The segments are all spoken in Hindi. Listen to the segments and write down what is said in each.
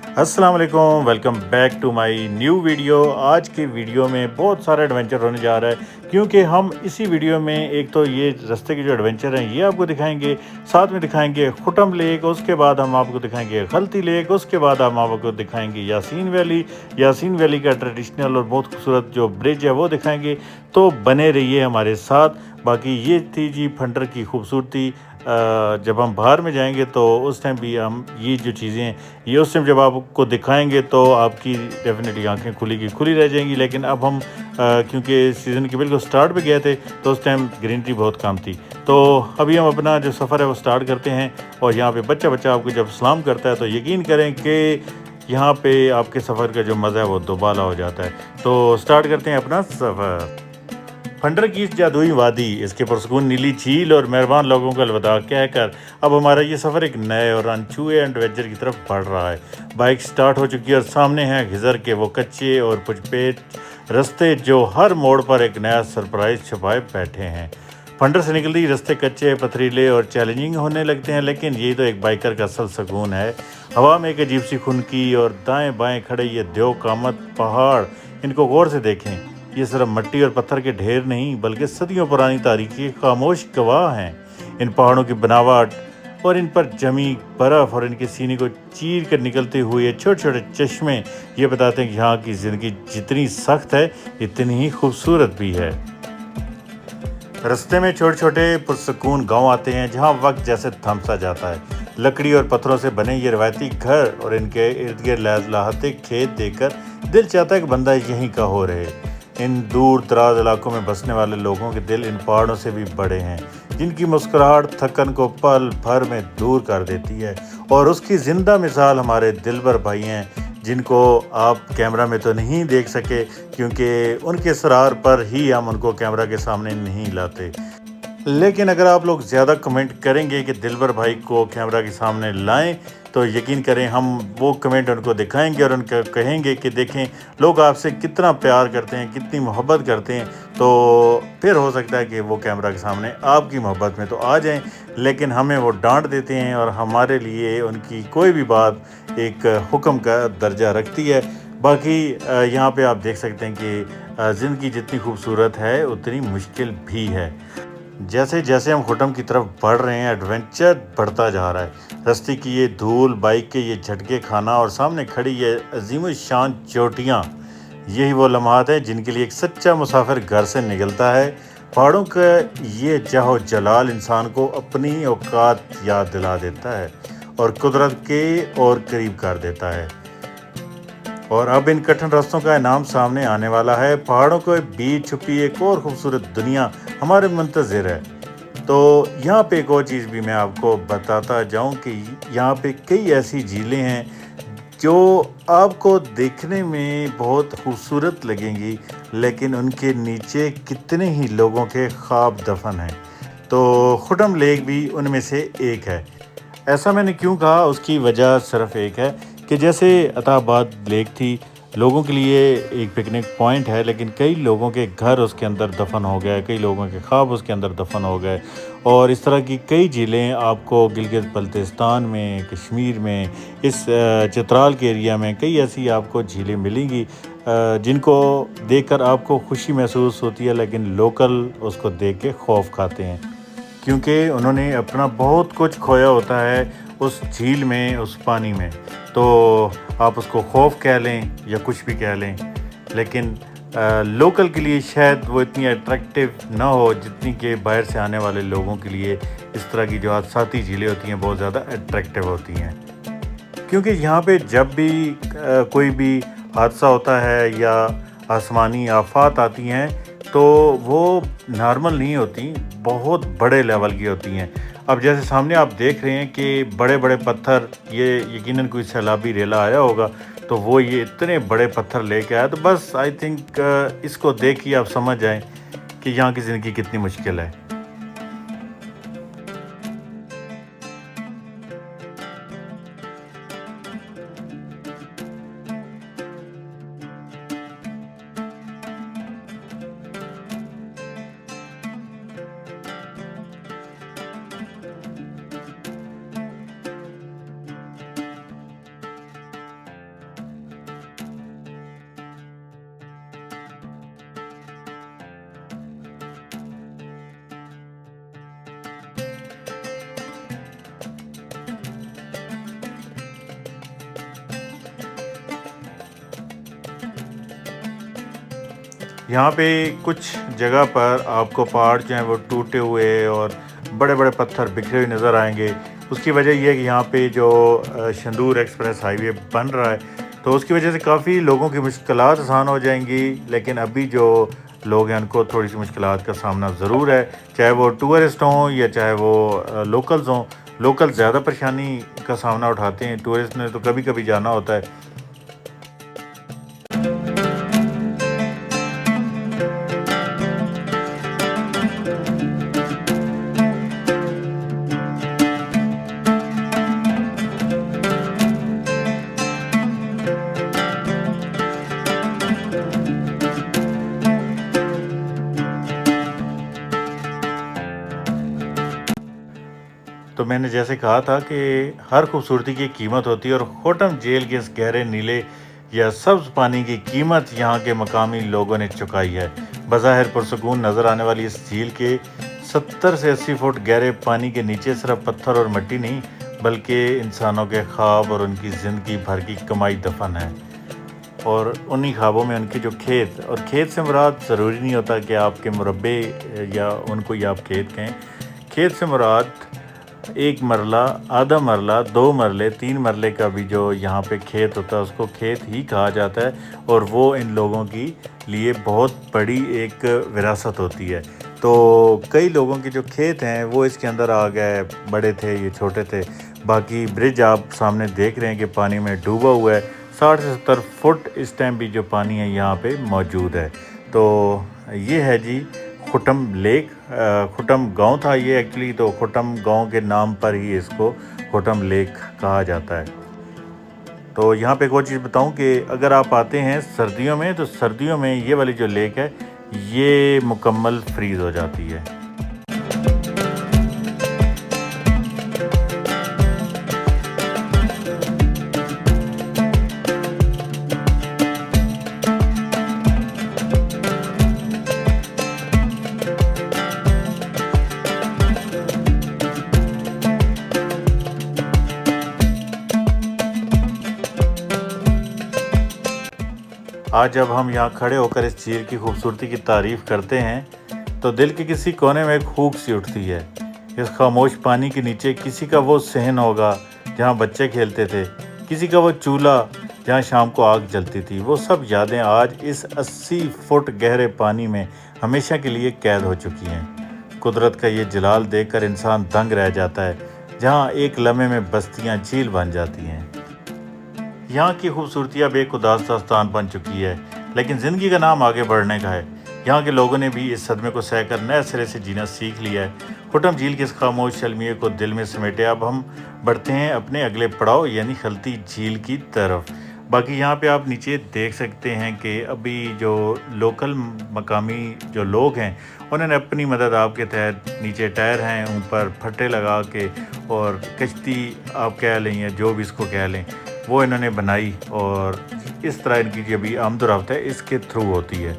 अस्सलाम वालेकुम, welcome back to my new video. आज की वीडियो में बहुत सारा एडवेंचर होने जा रहा है, क्योंकि हम इसी वीडियो में एक तो ये रास्ते के जो एडवेंचर हैं ये आपको दिखाएंगे, साथ में दिखाएंगे खुटम लेक, उसके बाद हम आपको दिखाएंगे गलती लेक, उसके बाद हम आपको दिखाएंगे यासीन वैली। यासीन वैली का ट्रेडिशनल और बहुत खूबसूरत जो ब्रिज है वो दिखाएंगे। तो बने रहिए हमारे साथ। बाकी ये थी जी फंडर की खूबसूरती। जब हम बाहर में जाएंगे तो उस टाइम भी हम ये जो चीज़ें हैं ये उस टाइम जब आपको दिखाएंगे तो आपकी डेफिनेटली आंखें खुली की खुली रह जाएंगी। लेकिन अब हम क्योंकि सीज़न के बिल्कुल स्टार्ट पे गए थे तो उस टाइम ग्रीनरी बहुत कम थी। तो अभी हम अपना जो सफ़र है वो स्टार्ट करते हैं। और यहाँ पे बच्चा बच्चा आपको जब सलाम करता है तो यकीन करें कि यहाँ पे आपके सफ़र का जो मज़ा है वो दोबाला हो जाता है। तो स्टार्ट करते हैं अपना सफ़र। फंडर की इस जादुई वादी, इसके पुरसकून नीली झील और मेहरबान लोगों को अलविदा कहकर अब हमारा ये सफ़र एक नए और अनछुए एडवेंचर की तरफ बढ़ रहा है। बाइक स्टार्ट हो चुकी है और सामने हैं खिजर के वो कच्चे और पुचपेट रास्ते जो हर मोड़ पर एक नया सरप्राइज छुपाए बैठे हैं। फंडर से निकलती रास्ते कच्चे, पथरीले और चैलेंजिंग होने लगते हैं, लेकिन ये तो एक बाइकर का असल सुकून है। हवा में एक अजीब सी खुनकी और दाएं बाएं खड़े ये देव कामत पहाड़, इनको गौर से देखें। ये सिर्फ मिट्टी और पत्थर के ढेर नहीं बल्कि सदियों पुरानी तारीख के खामोश गवाह हैं। इन पहाड़ों की बनावट और इन पर जमी बर्फ और इनके सीने को चीर कर निकलते हुए छोटे छोटे चश्मे ये बताते हैं कि यहाँ की ज़िंदगी जितनी सख्त है इतनी ही खूबसूरत भी है। रास्ते में छोटे छोटे पुरसकून गांव आते हैं जहां वक्त जैसे थम सा जाता है। लकड़ी और पत्थरों से बने ये रवायती घर और इनके इर्द गिर्द लहलहाते खेत देखकर दिल चाहता है कि बंदा यहीं का हो रहे। इन दूर दराज इलाकों में बसने वाले लोगों के दिल इन पहाड़ों से भी बड़े हैं, जिनकी मुस्कुराहट थकन को पल भर में दूर कर देती है। और उसकी जिंदा मिसाल हमारे दिलबर भाई हैं, जिनको आप कैमरा में तो नहीं देख सके क्योंकि उनके सरार पर ही हम उनको कैमरा के सामने नहीं लाते। लेकिन अगर आप लोग ज़्यादा कमेंट करेंगे कि दिलबर भाई को कैमरा के सामने लाएं तो यकीन करें हम वो कमेंट उनको दिखाएंगे और उनको कहेंगे कि देखें लोग आपसे कितना प्यार करते हैं, कितनी मोहब्बत करते हैं। तो फिर हो सकता है कि वो कैमरा के सामने आपकी मोहब्बत में तो आ जाएं, लेकिन हमें वो डांट देते हैं और हमारे लिए उनकी कोई भी बात एक हुक्म का दर्जा रखती है। बाकी यहाँ पे आप देख सकते हैं कि ज़िंदगी जितनी खूबसूरत है उतनी मुश्किल भी है। जैसे जैसे हम खुटम की तरफ बढ़ रहे हैं एडवेंचर बढ़ता जा रहा है। रास्ते की ये धूल, बाइक के ये झटके खाना और सामने खड़ी ये अजीम शान चोटियाँ, यही वो लम्हात हैं जिनके लिए एक सच्चा मुसाफिर घर से निकलता है। पहाड़ों का ये जाहो जलाल इंसान को अपनी औकात याद दिला देता है और कुदरत के और करीब कर देता है। और अब इन कठिन रास्तों का इनाम सामने आने वाला है। पहाड़ों के बीच छुपी एक और खूबसूरत दुनिया हमारे मुंतज़िर है। तो यहाँ पे एक और चीज़ भी मैं आपको बताता जाऊँ कि यहाँ पे कई ऐसी झीलें हैं जो आपको देखने में बहुत खूबसूरत लगेंगी, लेकिन उनके नीचे कितने ही लोगों के ख्वाब दफन हैं। तो खुटम लेक भी उनमें से एक है। ऐसा मैंने क्यों कहा, उसकी वजह सिर्फ एक है कि जैसे अताबाद लेक थी, लोगों के लिए एक पिकनिक पॉइंट है, लेकिन कई लोगों के घर उसके अंदर दफन हो गए, कई लोगों के ख्वाब उसके अंदर दफन हो गए। और इस तरह की कई झीलें आपको गिलगित बल्तिस्तान में, कश्मीर में, इस चित्राल के एरिया में कई ऐसी आपको झीलें मिलेंगी जिनको देखकर आपको खुशी महसूस होती है, लेकिन लोकल उसको देख के खौफ खाते हैं क्योंकि उन्होंने अपना बहुत कुछ खोया होता है उस झील में, उस पानी में। तो आप उसको खौफ कह लें या कुछ भी कह लें, लेकिन लोकल के लिए शायद वो इतनी अट्रैक्टिव ना हो जितनी कि बाहर से आने वाले लोगों के लिए इस तरह की जो हादसाती झीलें होती हैं बहुत ज़्यादा अट्रैक्टिव होती हैं। क्योंकि यहाँ पे जब भी कोई भी हादसा होता है या आसमानी आफात आती हैं तो वो नॉर्मल नहीं होती, बहुत बड़े लेवल की होती हैं। अब जैसे सामने आप देख रहे हैं कि बड़े बड़े पत्थर, ये यकीनन कोई सैलाबी रेला आया होगा तो वो ये इतने बड़े पत्थर लेके आया। तो बस आई थिंक इसको देख के आप समझ जाएं कि यहाँ की ज़िंदगी कितनी मुश्किल है। यहाँ पे कुछ जगह पर आपको पहाड़ जो हैं वो टूटे हुए और बड़े बड़े पत्थर बिखरे हुए नज़र आएंगे। उसकी वजह ये है कि यहाँ पे जो शंदूर एक्सप्रेस हाईवे बन रहा है, तो उसकी वजह से काफ़ी लोगों की मुश्किलात आसान हो जाएंगी। लेकिन अभी जो लोग हैं उनको थोड़ी सी मुश्किलात का सामना ज़रूर है, चाहे वो टूरिस्ट हों या चाहे वो लोकल्स हों। लोकल ज़्यादा परेशानी का सामना उठाते हैं, टूरिस्ट ने तो कभी कभी जाना होता है। तो मैंने जैसे कहा था कि हर खूबसूरती की कीमत होती है, और खोटम झील के इस गहरे नीले या सब्ज पानी की कीमत यहाँ के मकामी लोगों ने चुकाई है। बज़ाहिर पुरसकून नज़र आने वाली इस झील के 70 से 80 फुट गहरे पानी के नीचे सिर्फ पत्थर और मिट्टी नहीं, बल्कि इंसानों के ख्वाब और उनकी ज़िंदगी भर की कमाई दफन है। और उन्हीं ख्वाबों में उनके जो खेत, और खेत से मुराद ज़रूरी नहीं होता कि आपके मुरब्बे या उनको या आप खेत कहें। खेत से मुराद एक मरला, आधा मरला, 2 मरले, 3 मरले का भी जो यहाँ पे खेत होता है उसको खेत ही कहा जाता है, और वो इन लोगों की लिए बहुत बड़ी एक विरासत होती है। तो कई लोगों के जो खेत हैं वो इसके अंदर आ गए, बड़े थे ये छोटे थे। बाकी ब्रिज आप सामने देख रहे हैं कि पानी में डूबा हुआ है। 60 से 70 फुट इस टाइम भी जो पानी है यहाँ पे मौजूद है। तो ये है जी खुटम लेक। खुटम गांव था ये एक्चुअली, तो खुटम गांव के नाम पर ही इसको खुटम लेक कहा जाता है। तो यहाँ पे एक और चीज़ बताऊँ कि अगर आप आते हैं सर्दियों में, तो सर्दियों में ये वाली जो लेक है ये मुकम्मल फ्रीज़ हो जाती है। आज जब हम यहाँ खड़े होकर इस झील की खूबसूरती की तारीफ़ करते हैं, तो दिल के किसी कोने में एक हूक सी उठती है। इस खामोश पानी के नीचे किसी का वो सहन होगा जहाँ बच्चे खेलते थे, किसी का वो चूल्हा जहाँ शाम को आग जलती थी। वो सब यादें आज इस 80 फुट गहरे पानी में हमेशा के लिए कैद हो चुकी हैं। कुदरत का ये जलाल देखकर इंसान दंग रह जाता है, जहाँ एक लम्हे में बस्तियाँ झील बन जाती हैं। यहाँ की खूबसूरती अब एक उदास दास्तान बन चुकी है, लेकिन ज़िंदगी का नाम आगे बढ़ने का है। यहाँ के लोगों ने भी इस सदमे को सहकर नए सिरे से जीना सीख लिया है। खुटम झील के इस खामोश अलमिये को दिल में समेटे अब हम बढ़ते हैं अपने अगले पड़ाव यानी खलती झील की तरफ। बाकी यहाँ पे आप नीचे देख सकते हैं कि अभी जो लोकल मकामी जो लोग हैं उन्होंने अपनी मदद आपके तहत, नीचे टायर हैं, ऊपर फट्टे लगा के, और कश्ती आप कह लें या जो भी इसको कह लें, वो इन्होंने बनाई। और इस तरह इनकी जो भी आमदोरफ्त है इसके थ्रू होती है।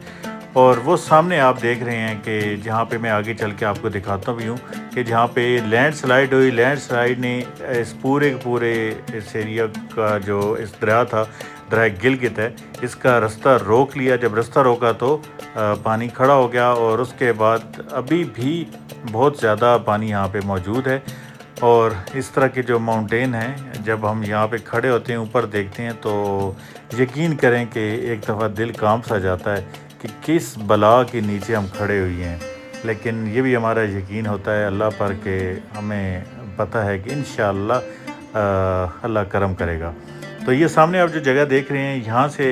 और वो सामने आप देख रहे हैं कि जहाँ पे मैं आगे चल के आपको दिखाता भी हूँ कि जहाँ पे लैंडस्लाइड हुई, लैंडस्लाइड ने इस पूरे इस एरिया का जो इस दरिया था, दरिया गिलगित है, इसका रास्ता रोक लिया। जब रास्ता रोका तो पानी खड़ा हो गया, और उसके बाद अभी भी बहुत ज़्यादा पानी यहाँ पे मौजूद है। और इस तरह के जो माउंटेन हैं, जब हम यहाँ पे खड़े होते हैं, ऊपर देखते हैं, तो यकीन करें कि एक दफ़ा दिल कांप सा जाता है कि किस बला के नीचे हम खड़े हुए हैं। लेकिन ये भी हमारा यकीन होता है अल्लाह पर कि हमें पता है कि इंशाअल्लाह अल्लाह करम करेगा। तो ये सामने आप जो जगह देख रहे हैं, यहाँ से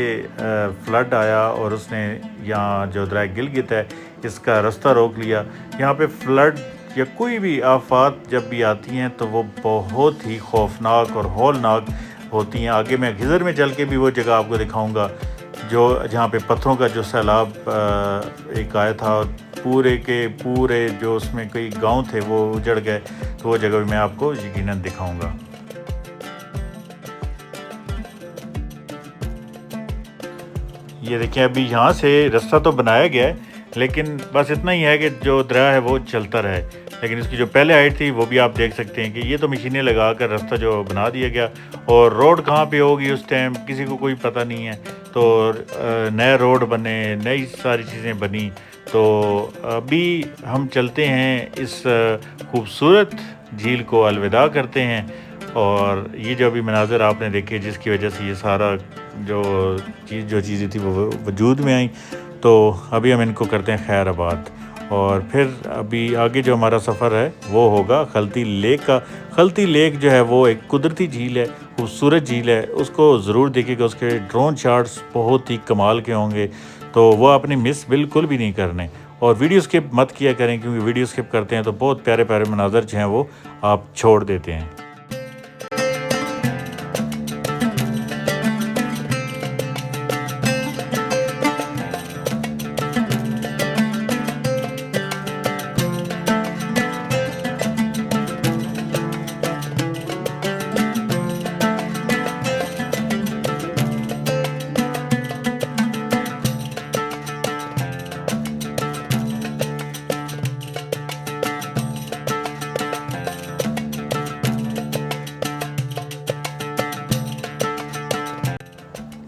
फ्लड आया और उसने यहाँ जो दरिया गिलगित है इसका रास्ता रोक लिया। यहाँ पे फ्लड या कोई भी आफात जब भी आती हैं तो वो बहुत ही खौफनाक और हौलनाक होती हैं। आगे मैं खिज़र में चल के भी वो जगह आपको दिखाऊंगा जो जहाँ पे पत्थरों का जो सैलाब एक आया था, और पूरे के पूरे जो उसमें कई गांव थे वो उजड़ गए। तो वो जगह भी मैं आपको यकीनन दिखाऊंगा। ये देखिए, अभी यहाँ से रास्ता तो बनाया गया है, लेकिन बस इतना ही है कि जो दरिया है वो चलता रहे। लेकिन इसकी जो पहले हाइट थी वो भी आप देख सकते हैं कि ये तो मशीनें लगा कर रास्ता जो बना दिया गया, और रोड कहाँ पे होगी उस टाइम किसी को कोई पता नहीं है। तो नए रोड बने, नई सारी चीज़ें बनी। तो अभी हम चलते हैं इस खूबसूरत झील को अलविदा करते हैं, और ये जो अभी मनाज़र आपने देखे जिसकी वजह से ये सारा जो चीज़ें थी वो वजूद में आई, तो अभी हम इनको करते हैं खैर आबाद। और फिर अभी आगे जो हमारा सफ़र है वो होगा खलती लेक का। खलती लेक जो है वो एक कुदरती झील है, खूबसूरत झील है, उसको ज़रूर देखिएगा। उसके ड्रोन शॉट्स बहुत ही कमाल के होंगे, तो वो आपने मिस बिल्कुल भी नहीं करने। और वीडियो स्किप मत किया करें, क्योंकि वीडियो स्किप करते हैं तो बहुत प्यारे प्यारे मनाज़र जो हैं वो आप छोड़ देते हैं।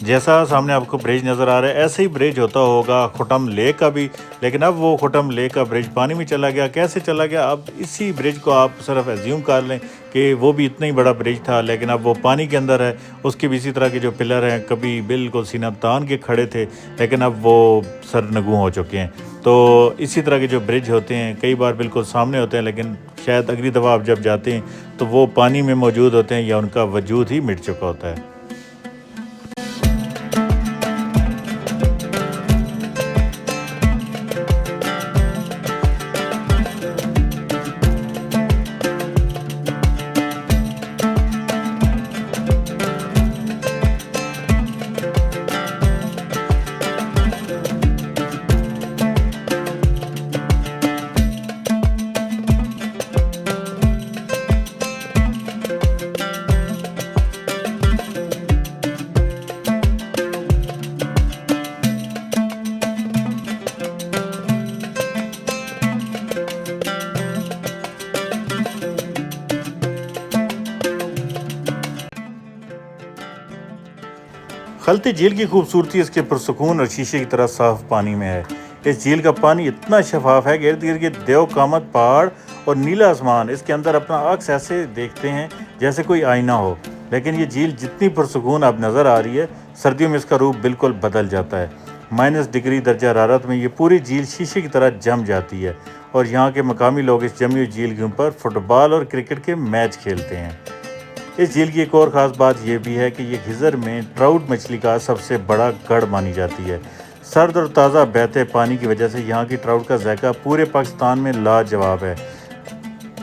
जैसा सामने आपको ब्रिज नज़र आ रहा है, ऐसे ही ब्रिज होता होगा खुटम लेक का भी, लेकिन अब वो खुटम लेक का ब्रिज पानी में चला गया। कैसे चला गया? अब इसी ब्रिज को आप सिर्फ एज्यूम कर लें कि वो भी इतना ही बड़ा ब्रिज था, लेकिन अब वो पानी के अंदर है। उसके भी इसी तरह के जो पिलर हैं कभी बिल्कुल सीना तान के खड़े थे, लेकिन अब वो सरनगू हो चुके हैं। तो इसी तरह के जो ब्रिज होते हैं कई बार बिल्कुल सामने होते हैं, लेकिन शायद अगली दफ़ा आप जब जाते हैं तो वो पानी में मौजूद होते हैं या उनका वजूद ही मिट चुका होता है। खलती झील की खूबसूरती इसके पुरसुकून और शीशे की तरह साफ पानी में है। इस झील का पानी इतना शफाफ है कि इर्द गिर्द के देव कामत पहाड़ और नीला आसमान इसके अंदर अपना अक्स ऐसे देखते हैं जैसे कोई आईना हो। लेकिन ये झील जितनी पुरसुकून अब नज़र आ रही है, सर्दियों में इसका रूप बिल्कुल बदल जाता है। -डिग्री दर्जा हरारत में ये पूरी झील शीशे की तरह जम जाती है, और यहाँ के मकामी लोग इस जमी हुई झील के ऊपर फुटबॉल और क्रिकेट के मैच खेलते हैं। इस झील की एक और ख़ास बात यह भी है कि ये खिज़र में ट्राउट मछली का सबसे बड़ा गढ़ मानी जाती है। सर्द और ताज़ा बहते पानी की वजह से यहाँ की ट्राउट का जायका पूरे पाकिस्तान में लाजवाब है।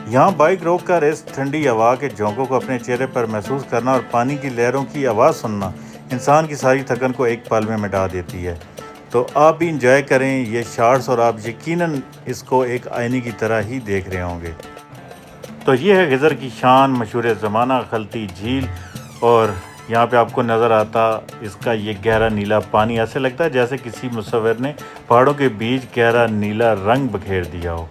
यहाँ बाइक रोक कर इस ठंडी हवा के झोंकों को अपने चेहरे पर महसूस करना और पानी की लहरों की आवाज़ सुनना इंसान की सारी थकन को एक पल में मिटा देती है। तो आप भी इंजॉय करें ये शॉट्स, और आप यकीनन इसको एक आईने की तरह ही देख रहे होंगे। तो ये है खिज़र की शान मशहूर ज़माना खलती झील, और यहाँ पे आपको नज़र आता इसका ये गहरा नीला पानी। ऐसे लगता है जैसे किसी मुसव्विर ने पहाड़ों के बीच गहरा नीला रंग बखेर दिया हो।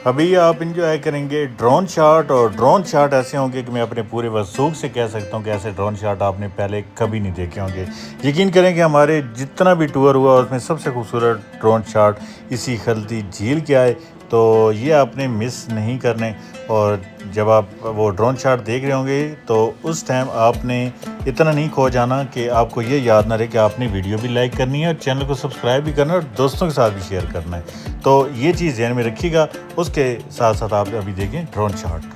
अभी आप इंजॉय करेंगे ड्रोन शॉट, और ड्रोन शॉट ऐसे होंगे कि मैं अपने पूरे वसूख से कह सकता हूँ कि ऐसे ड्रोन शॉट आपने पहले कभी नहीं देखे होंगे। यकीन करें कि हमारे जितना भी टूर हुआ उसमें सबसे खूबसूरत ड्रोन शॉट इसी खलती झील के आए, तो ये आपने मिस नहीं करने। और जब आप वो ड्रोन शॉट देख रहे होंगे तो उस टाइम आपने इतना नहीं खो जाना कि आपको ये याद ना रहे कि आपने वीडियो भी लाइक करनी है और चैनल को सब्सक्राइब भी करना है और दोस्तों के साथ भी शेयर करना है। तो ये चीज़ ध्यान में रखिएगा। उसके साथ साथ आप अभी देखें ड्रोन शॉट।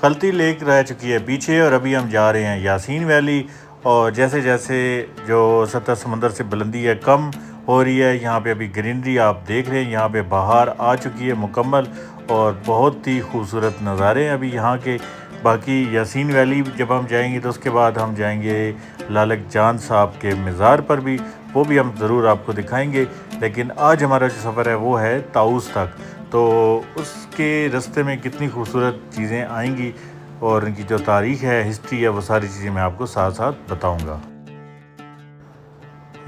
खलती लेक रह चुकी है पीछे और अभी हम जा रहे हैं यासीन वैली। और जैसे जैसे जो सतह समंदर से बुलंदी है कम हो रही है, यहाँ पे अभी ग्रीनरी आप देख रहे हैं, यहाँ पे बाहर आ चुकी है मुकम्मल और बहुत ही खूबसूरत नज़ारे हैं अभी यहाँ के। बाकी यासीन वैली जब हम जाएंगे तो उसके बाद हम जाएंगे लालक जान साहब के मज़ार पर भी, वो भी हम ज़रूर आपको दिखाएंगे। लेकिन आज हमारा जो सफ़र है वो है ताऊस तक, तो उसके रास्ते में कितनी खूबसूरत चीज़ें आएंगी और इनकी जो तारीख़ है, हिस्ट्री है, वो सारी चीज़ें मैं आपको साथ साथ बताऊंगा।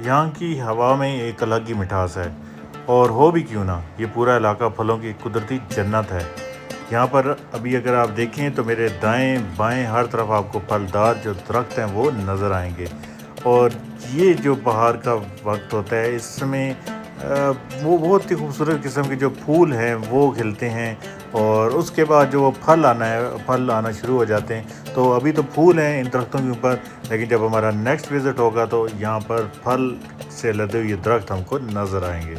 यहाँ की हवा में एक अलग ही मिठास है और हो भी क्यों ना, ये पूरा इलाका फलों की कुदरती जन्नत है। यहाँ पर अभी अगर आप देखें तो मेरे दाएं बाएं हर तरफ आपको फलदार जो दरख्त हैं वो नज़र आएंगे। और ये जो बाहर का वक्त होता है इसमें वो बहुत ही खूबसूरत किस्म के जो फूल हैं वो खिलते हैं और उसके बाद जो फल आना शुरू हो जाते हैं। तो अभी तो फूल हैं इन दरख्तों के ऊपर, लेकिन जब हमारा नेक्स्ट विज़िट होगा तो यहाँ पर फल से लदे हुए दरख्त हमको नज़र आएंगे।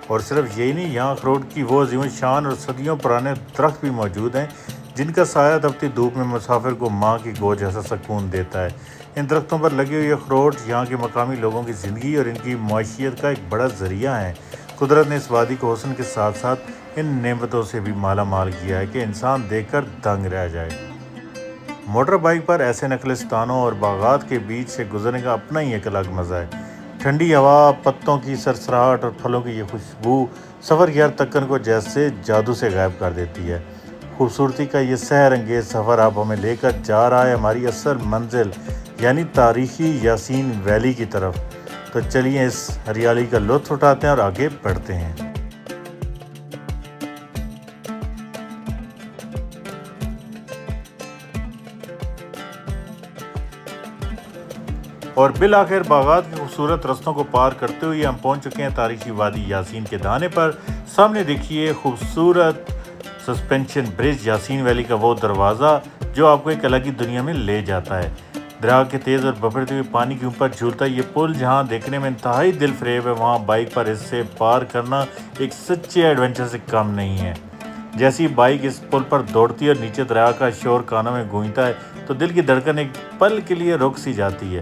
और सिर्फ यही नहीं, यहाँ अखरोट की वो अजीम शान और सदियों पुराने दरख्त भी मौजूद हैं जिनका साया तपती धूप में मुसाफिर को माँ की गोद जैसा सुकून देता है। इन दरख्तों पर लगे हुए अखरोट यहाँ के मकामी लोगों की ज़िंदगी और इनकी माशियत का एक बड़ा ज़रिया है। कुदरत ने इस वादी को हुस्न के साथ साथ इन नेमतों से भी माला माल किया है कि इंसान देखकर दंग रह जाए। मोटर बाइक पर ऐसे नखलिस्तानों और बागात के बीच से गुजरने का अपना ही एक अलग मज़ा है। ठंडी हवा, पत्तों की सरसराहट और फलों की ये खुशबू सफ़र की हर तक्कन को जैसे जादू से गायब कर देती है। खूबसूरती का ये सहर अंगेज़ सफ़र अब हमें लेकर जा रहा है हमारी असल मंजिल यानी तारीख़ी यासीन वैली की तरफ। तो चलिए इस हरियाली का लुत्फ़ उठाते हैं और आगे बढ़ते हैं। और बिल आखिर बागात के खूबसूरत रस्तों को पार करते हुए हम पहुंच चुके हैं तारीखी वादी यासीन के दाने पर। सामने देखिए खूबसूरत सस्पेंशन ब्रिज, यासीन वैली का वो दरवाज़ा जो आपको एक अलग ही दुनिया में ले जाता है। दरिया के तेज़ और बफरते हुए पानी के ऊपर झूलता ये पुल जहां देखने में इंतहाई दिल फरेब है, वहां बाइक पर इससे पार करना एक सच्चे एडवेंचर से कम नहीं है। जैसी बाइक इस पुल पर दौड़ती है और नीचे दरिया का शोर कानों में गूंजता है तो दिल की धड़कन एक पल के लिए रुक सी जाती है।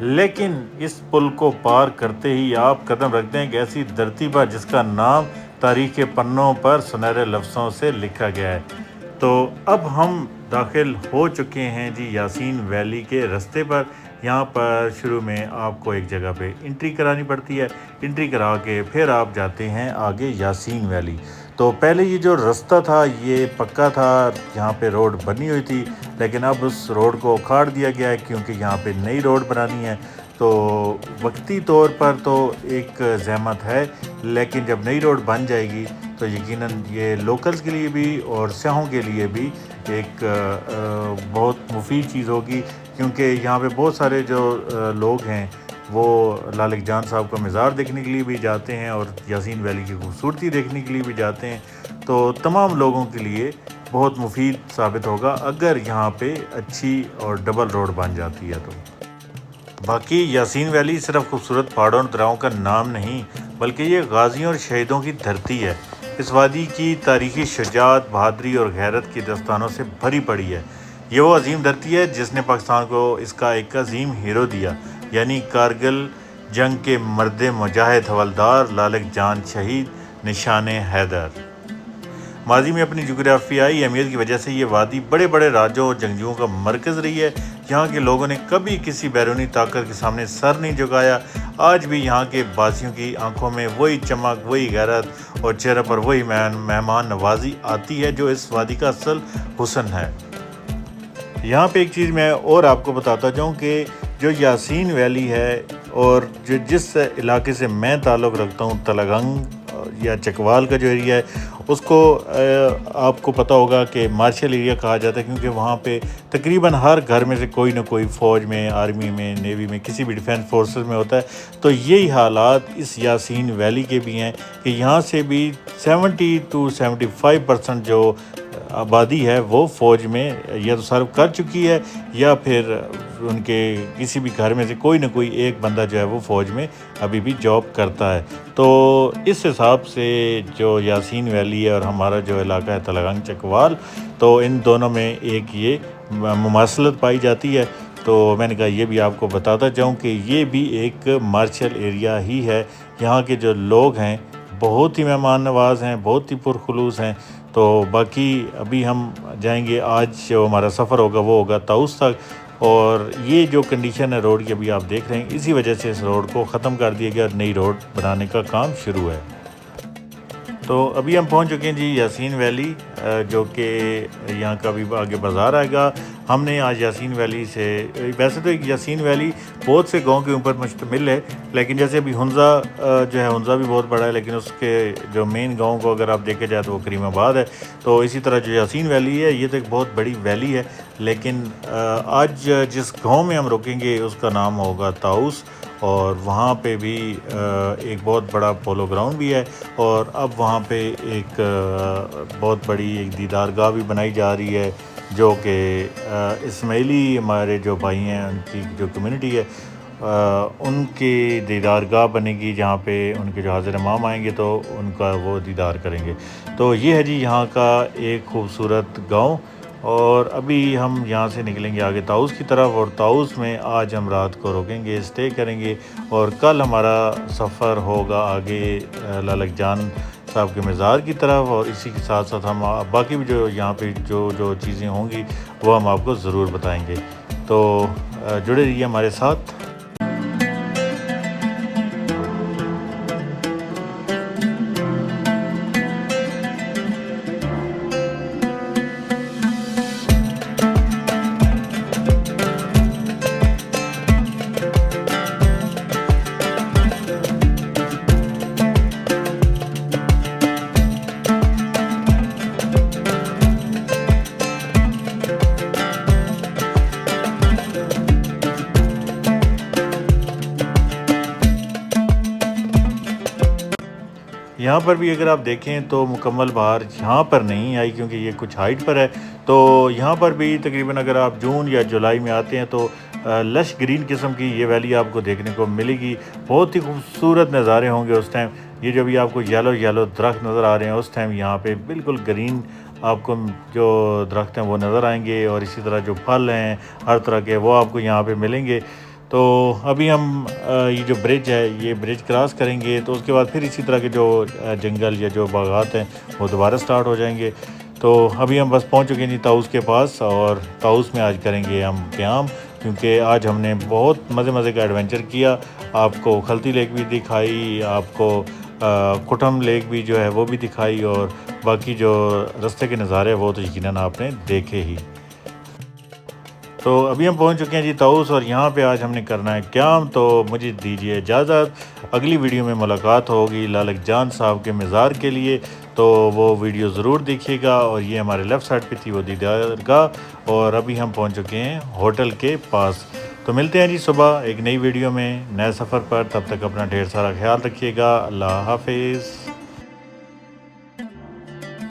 लेकिन इस पुल को पार करते ही आप कदम रखते हैं एक ऐसी धरती पर जिसका नाम तारीख के पन्नों पर सुनहरे लफ्ज़ों से लिखा गया है। तो अब हम दाखिल हो चुके हैं जी यासीन वैली के रास्ते पर। यहाँ पर शुरू में आपको एक जगह पे एंट्री करानी पड़ती है, एंट्री करा के फिर आप जाते हैं आगे यासीन वैली। तो पहले ये जो रास्ता था ये पक्का था, यहाँ पे रोड बनी हुई थी, लेकिन अब उस रोड को उखाड़ दिया गया है क्योंकि यहाँ पे नई रोड बनानी है। तो वक्ती तौर पर तो एक ज़हमत है, लेकिन जब नई रोड बन जाएगी तो यकीनन ये लोकल्स के लिए भी और सयाहों के लिए भी एक बहुत मुफीद चीज़ होगी, क्योंकि यहाँ पे बहुत सारे जो लोग हैं वो लालक जान साहब का मज़ार देखने के लिए भी जाते हैं और यासीन वैली की खूबसूरती देखने के लिए भी जाते हैं। तो तमाम लोगों के लिए बहुत मुफीद साबित होगा अगर यहाँ पे अच्छी और डबल रोड बन जाती है। तो बाकी यासीन वैली सिर्फ खूबसूरत पहाड़ों और दरियाओं का नाम नहीं, बल्कि ये गाजियों और शहीदों की धरती है। इस वादी की तारीखी शुजाअत, बहादुरी और गैरत की दास्तानों से भरी पड़ी है। ये वो अजीम धरती है जिसने पाकिस्तान को इसका एक अजीम हीरो दिया, यानी कारगिल जंग के मर्द मुजाहिद हवलदार लालक जान शहीद निशान हैदर। माजी में अपनी जोग्राफियाई अहमियत की वजह से ये वादी बड़े बड़े राजों और जंगजुओं का मरकज़ रही है। यहाँ के लोगों ने कभी किसी बैरूनी ताकत के सामने सर नहीं झुकाया। आज भी यहाँ के बासियों की आंखों में वही चमक, वही गैरत और चेहरे पर वही मेहमान नवाजी आती है जो इस वादी का असल हुस्न है। यहाँ पे एक चीज़ मैं और आपको बताता जाऊँ कि जो यासीन वैली है और जो जिस इलाके से मैं ताल्लुक़ रखता हूँ, तलगंग या चकवाल का जो एरिया है, उसको आपको पता होगा कि मार्शल एरिया कहा जाता है, क्योंकि वहाँ पे तकरीबन हर घर में से कोई ना कोई फ़ौज में, आर्मी में, नेवी में, किसी भी डिफेंस फोर्सेस में होता है। तो यही हालात इस यासीन वैली के भी हैं कि यहाँ से भी 70 to 75% जो आबादी है वो फ़ौज में या तो सर्व कर चुकी है या फिर उनके किसी भी घर में से कोई ना कोई एक बंदा जो है वो फ़ौज में अभी भी जॉब करता है। तो इस हिसाब से जो यासीन वैली है और हमारा जो इलाका है तलगंग चकवाल, तो इन दोनों में एक ये मुमासलत पाई जाती है। तो मैंने कहा ये भी आपको बताता जाऊं कि ये भी एक मार्शल एरिया ही है। यहाँ के जो लोग हैं बहुत ही मेहमान नवाज़ हैं, बहुत ही पुरखुलूस हैं। तो बाकी अभी हम जाएंगे, आज जो हमारा सफ़र होगा वो होगा ताउस तक। और ये जो कंडीशन है रोड की अभी आप देख रहे हैं, इसी वजह से इस रोड को ख़त्म कर दिया गया और नई रोड बनाने का काम शुरू है। तो अभी हम पहुंच चुके हैं जी यासीन वैली, जो कि यहाँ का भी आगे बाज़ार आएगा। हमने आज यासीन वैली से, वैसे तो यासीन वैली बहुत से गांव के ऊपर मुश्तमिल है, लेकिन जैसे अभी हुंज़ा जो है, हुंज़ा भी बहुत बड़ा है, लेकिन उसके जो मेन गांव को अगर आप देखे जाए तो वो करीमाबाद है। तो इसी तरह जो यासीन वैली है ये तो एक बहुत बड़ी वैली है। लेकिन आज जिस गाँव में हम रुकेंगे उसका नाम होगा ताउस, और वहाँ पे भी एक बहुत बड़ा पोलो ग्राउंड भी है। और अब वहाँ पे एक बहुत बड़ी एक दीदारगाह भी बनाई जा रही है, जो कि इस्माइली हमारे जो भाई हैं उनकी जो कम्युनिटी है उनकी दीदारगाह बनेगी, जहाँ पे उनके जो हाज़िर इमाम आएंगे तो उनका वो दीदार करेंगे। तो ये है जी यहाँ का एक खूबसूरत गाँव। और अभी हम यहाँ से निकलेंगे आगे ताउस की तरफ, और ताउस में आज हम रात को रुकेंगे, स्टे करेंगे। और कल हमारा सफ़र होगा आगे लालक जान साहब के मज़ार की तरफ। और इसी के साथ साथ हम बाकी भी जो यहाँ पे जो जो चीज़ें होंगी वो हम आपको ज़रूर बताएंगे। तो जुड़े रहिए हमारे साथ। यहाँ पर भी अगर आप देखें तो मुकम्मल बहार यहाँ पर नहीं आई, क्योंकि ये कुछ हाइट पर है। तो यहाँ पर भी तकरीबन अगर आप जून या जुलाई में आते हैं तो लश ग्रीन किस्म की ये वैली आपको देखने को मिलेगी। बहुत ही खूबसूरत नज़ारे होंगे उस टाइम। ये जो भी आपको येलो येलो दरख्त नज़र आ रहे हैं उस टाइम यहाँ पे बिल्कुल ग्रीन आपको जो दरख्त हैं वो नज़र आएंगे। और इसी तरह जो फल हैं हर तरह के वो आपको यहाँ पे मिलेंगे। तो अभी हम ये जो ब्रिज है ये ब्रिज क्रॉस करेंगे तो उसके बाद फिर इसी तरह के जो जंगल या जो बागात हैं वो दोबारा स्टार्ट हो जाएंगे। तो अभी हम बस पहुंच चुके हैं जी ताउस के पास, और ताउस में आज करेंगे हम क़याम, क्योंकि आज हमने बहुत मज़े का एडवेंचर किया। आपको खलती लेक भी दिखाई, आपको कुटम लेक भी जो है वो भी दिखाई, और बाकी जो रास्ते के नज़ारे वो तो यकीनन आपने देखे ही। तो अभी हम पहुंच चुके हैं जी ताउस, और यहाँ पे आज हमने करना है क़याम। तो मुझे दीजिए इजाज़त, अगली वीडियो में मुलाकात होगी लालक जान साहब के मज़ार के लिए। तो वो वीडियो ज़रूर देखिएगा। और ये हमारे लेफ़्ट साइड पे थी वो दीदारगाह, और अभी हम पहुँच चुके हैं होटल के पास। तो मिलते हैं जी सुबह एक नई वीडियो में नए सफ़र पर। तब तक अपना ढेर सारा ख्याल रखिएगा। अल्लाह हाफिज़।